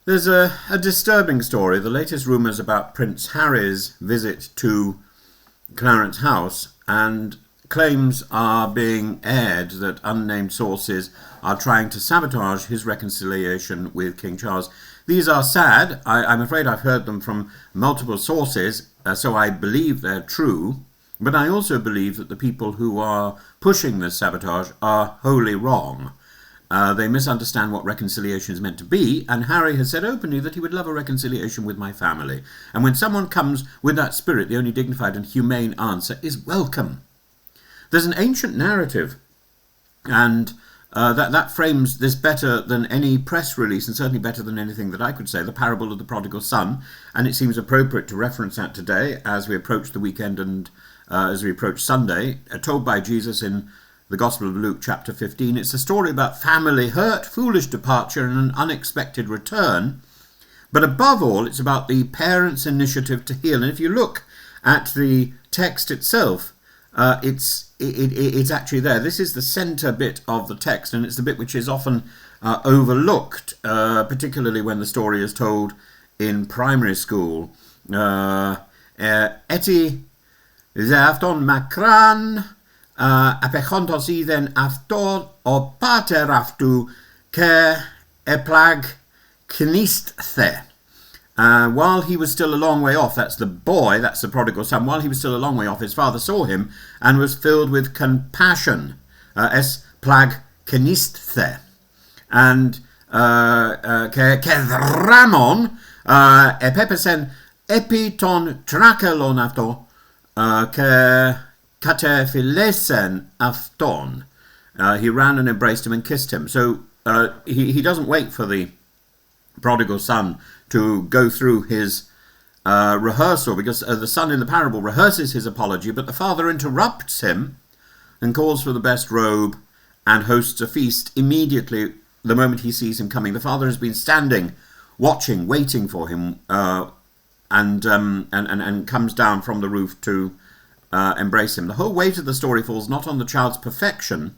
There's a disturbing story. The latest rumours about Prince Harry's visit to Clarence House, and claims are being aired that unnamed sources are trying to sabotage his reconciliation with King Charles. These are sad. I'm afraid I've heard them from multiple sources, so I believe they're true. But I also believe that the people who are pushing this sabotage are wholly wrong. They misunderstand what reconciliation is meant to be, and Harry has said openly that he would love a reconciliation with my family. And when someone comes with that spirit, the only dignified and humane answer is welcome. There's an ancient narrative, and that frames this better than any press release, and certainly better than anything that I could say, the parable of the prodigal son, and it seems appropriate to reference that today as we approach the weekend and as we approach Sunday, told by Jesus in the Gospel of Luke chapter 15. It's a story about family hurt, foolish departure, and an unexpected return. But above all, it's about the parents' initiative to heal. And if you look at the text itself, it's actually there. This is the centre bit of the text, and it's the bit which is often overlooked, particularly when the story is told in primary school. Eti zeafton makran apechontos idden aftor o pater aftu ke eplag knisthe. While he was still a long way off, that's the boy, that's the prodigal son, while he was still a long way off, his father saw him and was filled with compassion. Es plag knisthe. And ke dramon epepesen epiton trakelon afto ke katefilesen afton. He ran and embraced him and kissed him. So he doesn't wait for the prodigal son to go through his rehearsal, because the son in the parable rehearses his apology, but the father interrupts him and calls for the best robe and hosts a feast immediately the moment he sees him coming. The father has been standing, watching, waiting for him, and comes down from the roof to embrace him. The whole weight of the story falls not on the child's perfection,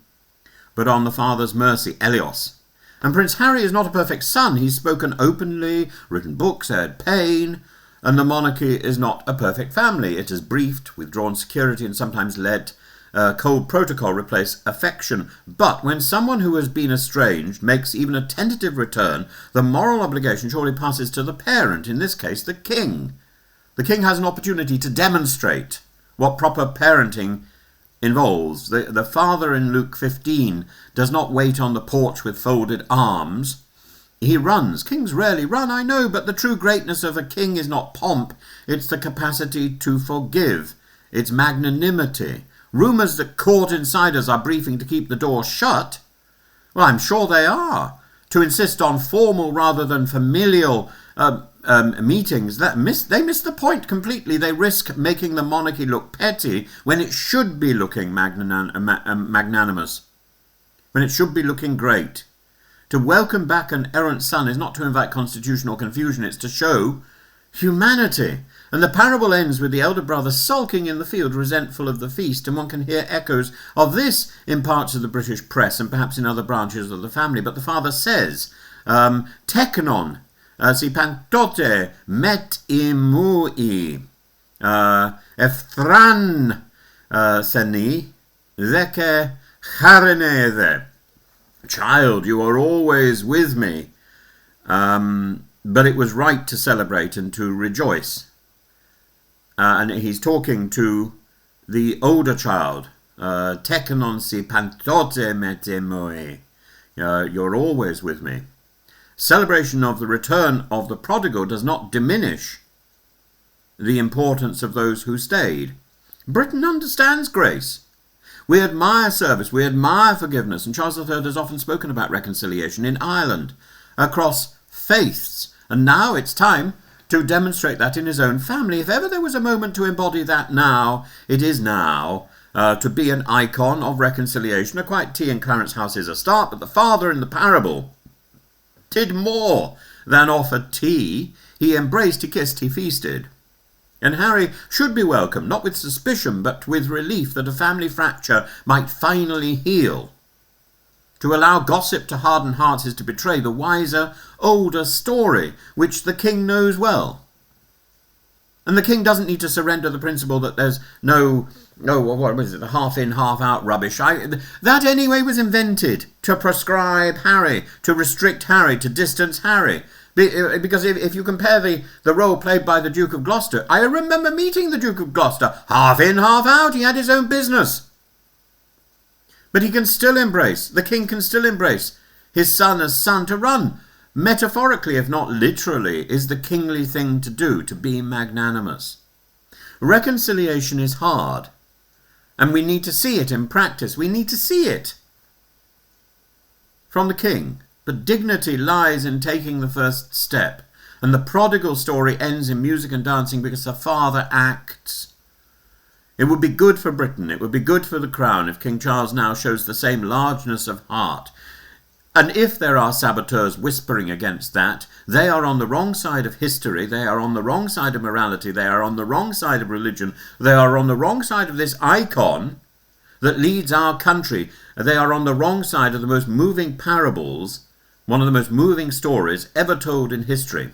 but on the father's mercy, Elios. And Prince Harry is not a perfect son. He's spoken openly, written books, aired pain, and the monarchy is not a perfect family. It has briefed, withdrawn security, and sometimes let cold protocol replace affection. But when someone who has been estranged makes even a tentative return, the moral obligation surely passes to the parent, in this case the king. The king has an opportunity to demonstrate what proper parenting involves. The father in Luke 15 does not wait on the porch with folded arms. He runs. Kings rarely run, I know, but the true greatness of a king is not pomp. It's the capacity to forgive. It's magnanimity. Rumours that court insiders are briefing to keep the door shut, well, I'm sure they are. To insist on formal rather than familial meetings, they miss the point completely. They risk making the monarchy look petty when it should be looking magnanimous, when it should be looking great. To welcome back an errant son is not to invite constitutional confusion, it's to show humanity. And the parable ends with the elder brother sulking in the field, resentful of the feast, and one can hear echoes of this in parts of the British press and perhaps in other branches of the family. But the father says, teknon, si pantote met imui, efthran seni, zeke chareneze. Child, you are always with me. But it was right to celebrate and to rejoice. And he's talking to the older child. Teknon si pantote mete moi. You're always with me. Celebration of the return of the prodigal does not diminish the importance of those who stayed. Britain understands grace. We admire service, we admire forgiveness, and Charles III has often spoken about reconciliation in Ireland, across faiths, and now it's time to demonstrate that in his own family. If ever there was a moment to embody that now, it is now, to be an icon of reconciliation. A quiet tea in Clarence House is a start, but the father in the parable did more than offer tea. He embraced, he kissed, he feasted. And Harry should be welcomed, not with suspicion, but with relief that a family fracture might finally heal. To allow gossip to harden hearts is to betray the wiser, older story, which the king knows well. And the king doesn't need to surrender the principle that there's what was it, the half in, half out rubbish. That anyway was invented to prescribe Harry, to restrict Harry, to distance Harry. Because if you compare the role played by the Duke of Gloucester, I remember meeting the Duke of Gloucester, half in, half out. He had his own business. But he can still embrace, the king can still embrace his son as son. To run, metaphorically if not literally, is the kingly thing to do, to be magnanimous. Reconciliation is hard, and we need to see it in practice. We need to see it from the king. But dignity lies in taking the first step. And the prodigal story ends in music and dancing because the father acts. It would be good for Britain, it would be good for the crown if King Charles now shows the same largeness of heart. And if there are saboteurs whispering against that, they are on the wrong side of history, they are on the wrong side of morality, they are on the wrong side of religion, they are on the wrong side of this icon that leads our country. They are on the wrong side of the most moving parables, one of the most moving stories ever told in history.